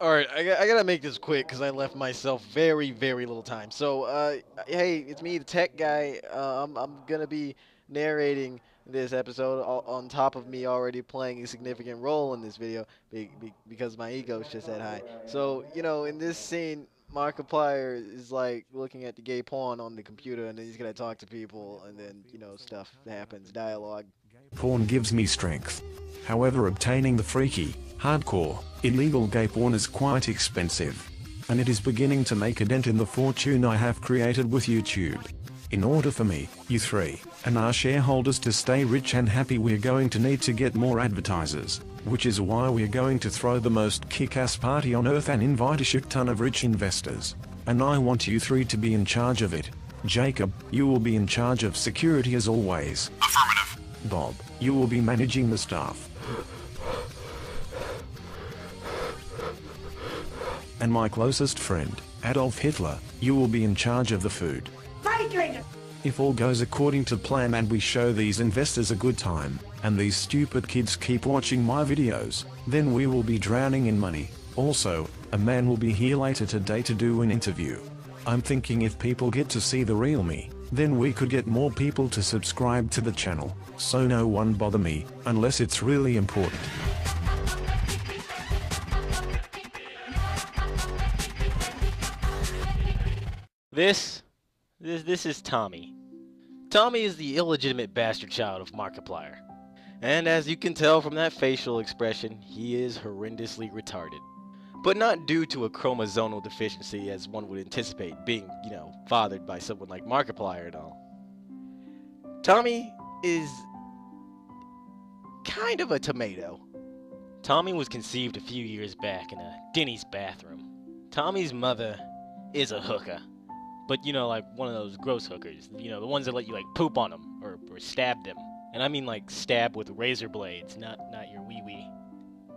Alright, I gotta make this quick because I left myself very, very little time. So, hey, it's me, the tech guy. I'm gonna be narrating this episode on top of me already playing a significant role in this video because my ego's just that high. So, in this scene, Markiplier is like looking at the gay porn on the computer and then he's gonna talk to people and then, stuff happens, dialogue. Porn gives me strength. However, obtaining the freaky, hardcore, illegal gay porn is quite expensive. And it is beginning to make a dent in the fortune I have created with YouTube. In order for me, you three, and our shareholders to stay rich and happy, we're going to need to get more advertisers, which is why we're going to throw the most kick-ass party on earth and invite a shit ton of rich investors. And I want you three to be in charge of it. Jacob, you will be in charge of security as always. Affirmative. Bob, you will be managing the staff. And my closest friend, Adolf Hitler, you will be in charge of the food. If all goes according to plan and we show these investors a good time, and these stupid kids keep watching my videos, then we will be drowning in money. Also, a man will be here later today to do an interview. I'm thinking if people get to see the real me, then we could get more people to subscribe to the channel, so no one bother me, unless it's really important. This is Tommy. Tommy is the illegitimate bastard child of Markiplier. And as you can tell from that facial expression, he is horrendously retarded. But not due to a chromosomal deficiency as one would anticipate, being, fathered by someone like Markiplier and all. Tommy is kind of a tomato. Tommy was conceived a few years back in a Denny's bathroom. Tommy's mother is a hooker. But, like one of those gross hookers. The ones that let you, poop on them or stab them. And I mean, stab with razor blades, not your wee-wee.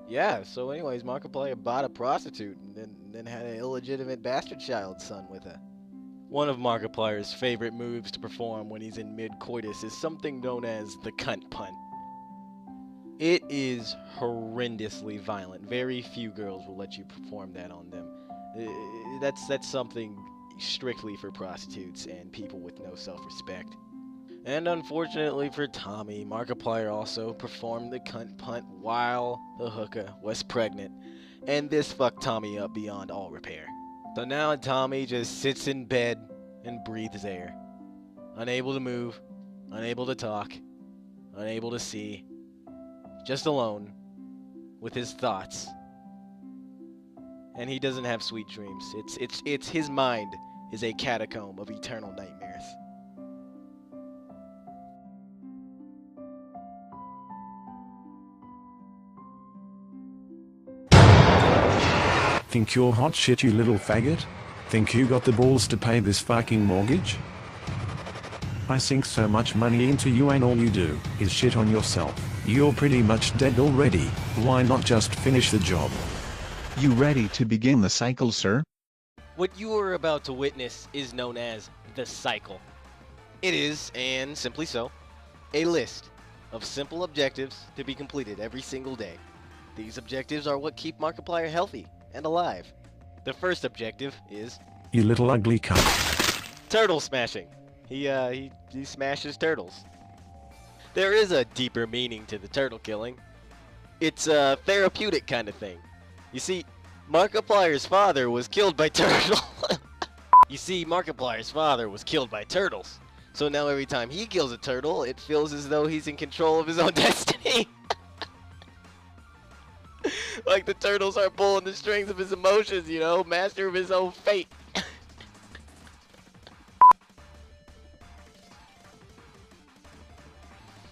Yeah, so anyways, Markiplier bought a prostitute and then had an illegitimate bastard child son with her. One of Markiplier's favorite moves to perform when he's in mid-coitus is something known as the cunt punt. It is horrendously violent. Very few girls will let you perform that on them. That's something strictly for prostitutes and people with no self-respect. And unfortunately for Tommy, Markiplier also performed the cunt punt while the hooker was pregnant, and this fucked Tommy up beyond all repair. So now Tommy just sits in bed and breathes air, unable to move, unable to talk, unable to see, just alone with his thoughts. And he doesn't have sweet dreams. It's his mind is a catacomb of eternal nightmares. Think you're hot shit, you little faggot? Think you got the balls to pay this fucking mortgage? I sink so much money into you and all you do is shit on yourself. You're pretty much dead already. Why not just finish the job? You ready to begin the cycle, sir? What you are about to witness is known as the cycle. It is, and simply so, a list of simple objectives to be completed every single day. These objectives are what keep Markiplier healthy and alive. The first objective is... You little ugly cunt. Turtle smashing. He smashes turtles. There is a deeper meaning to the turtle killing. It's a therapeutic kind of thing. You see, Markiplier's father was killed by turtles. So now every time he kills a turtle, it feels as though he's in control of his own destiny. Like the turtles are pulling the strings of his emotions, master of his own fate.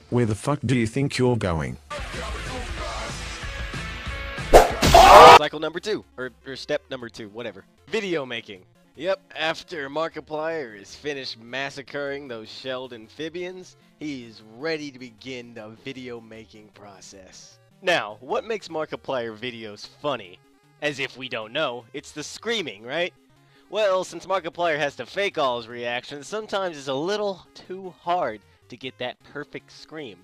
Where the fuck do you think you're going? Cycle number 2, or step number 2, whatever. Video making. Yep, after Markiplier is finished massacring those shelled amphibians, he is ready to begin the video making process. Now, what makes Markiplier videos funny? As if we don't know, it's the screaming, right? Well, since Markiplier has to fake all his reactions, sometimes it's a little too hard to get that perfect scream.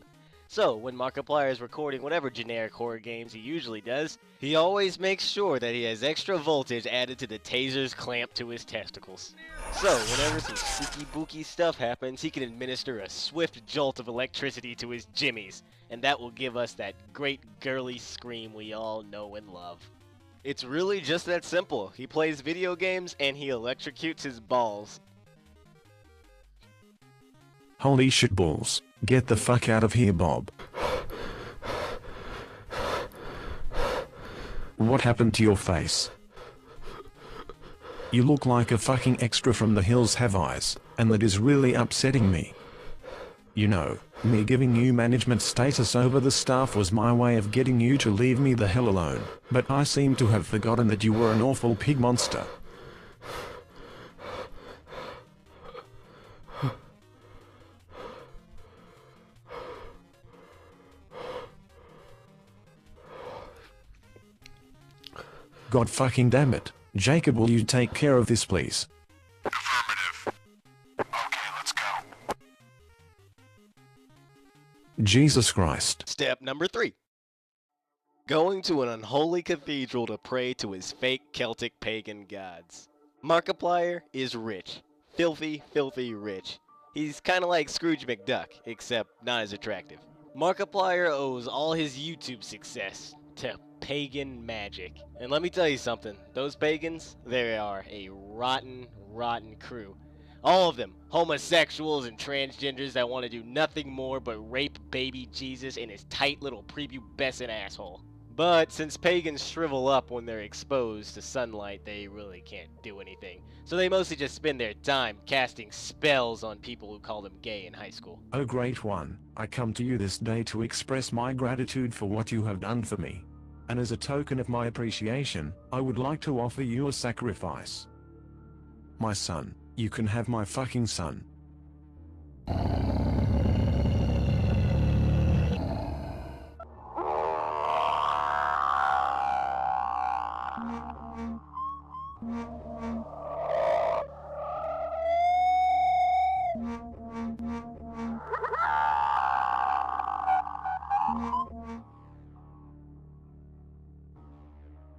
So, when Markiplier is recording whatever generic horror games he usually does, he always makes sure that he has extra voltage added to the tasers clamped to his testicles. So, whenever some spooky booky stuff happens, he can administer a swift jolt of electricity to his jimmies, and that will give us that great girly scream we all know and love. It's really just that simple. He plays video games and he electrocutes his balls. Holy shit balls. Get the fuck out of here, Bob. What happened to your face? You look like a fucking extra from The Hills Have Eyes, and that is really upsetting me. You know, me giving you management status over the staff was my way of getting you to leave me the hell alone, but I seem to have forgotten that you were an awful pig monster. God fucking damn it. Jacob, will you take care of this, please? Affirmative. Okay, let's go. Jesus Christ. Step number 3. Going to an unholy cathedral to pray to his fake Celtic pagan gods. Markiplier is rich. Filthy, filthy rich. He's kinda like Scrooge McDuck, except not as attractive. Markiplier owes all his YouTube success to pagan magic. And let me tell you something, those pagans, they are a rotten, rotten crew. All of them, homosexuals and transgenders that want to do nothing more but rape baby Jesus in his tight little prepubescent asshole. But since pagans shrivel up when they're exposed to sunlight, they really can't do anything. So they mostly just spend their time casting spells on people who call them gay in high school. O Great One, I come to you this day to express my gratitude for what you have done for me. And as a token of my appreciation, I would like to offer you a sacrifice. My son, you can have my fucking son.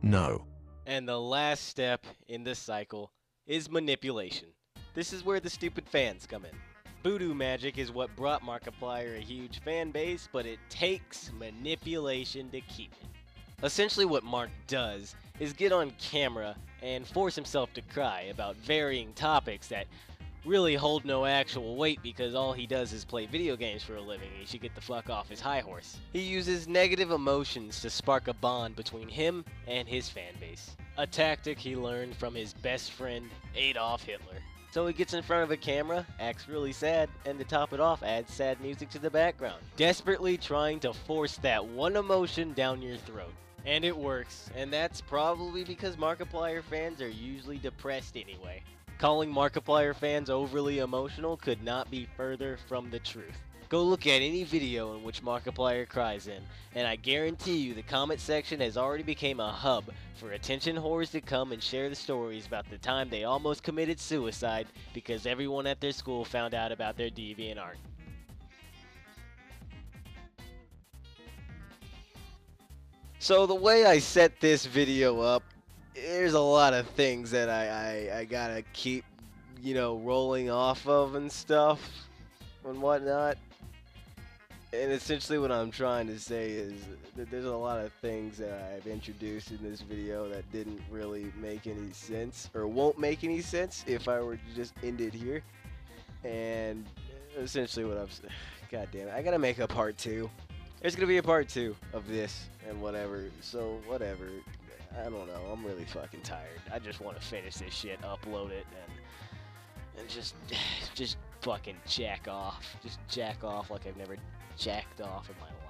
No. And the last step in this cycle is manipulation. This is where the stupid fans come in. Voodoo magic is what brought Markiplier a huge fan base, but it takes manipulation to keep it. Essentially what Mark does is get on camera and force himself to cry about varying topics that really hold no actual weight because all he does is play video games for a living. He should get the fuck off his high horse. He uses negative emotions to spark a bond between him and his fan base. A tactic he learned from his best friend, Adolf Hitler. So he gets in front of a camera, acts really sad, and to top it off, adds sad music to the background, desperately trying to force that one emotion down your throat. And it works, and that's probably because Markiplier fans are usually depressed anyway. Calling Markiplier fans overly emotional could not be further from the truth. Go look at any video in which Markiplier cries in, and I guarantee you the comment section has already become a hub for attention whores to come and share the stories about the time they almost committed suicide because everyone at their school found out about their deviant art. So the way I set this video up, there's a lot of things that I gotta keep, rolling off of and stuff and whatnot. And essentially what I'm trying to say is that there's a lot of things that I've introduced in this video that didn't really make any sense, or won't make any sense if I were to just end it here. And essentially what I'm saying, god damn it, I gotta make a part 2. There's gonna be a part 2 of this and whatever, so whatever. I don't know, I'm really fucking tired. I just want to finish this shit, upload it, and just fucking jack off. Just jack off like I've never jacked off in my life.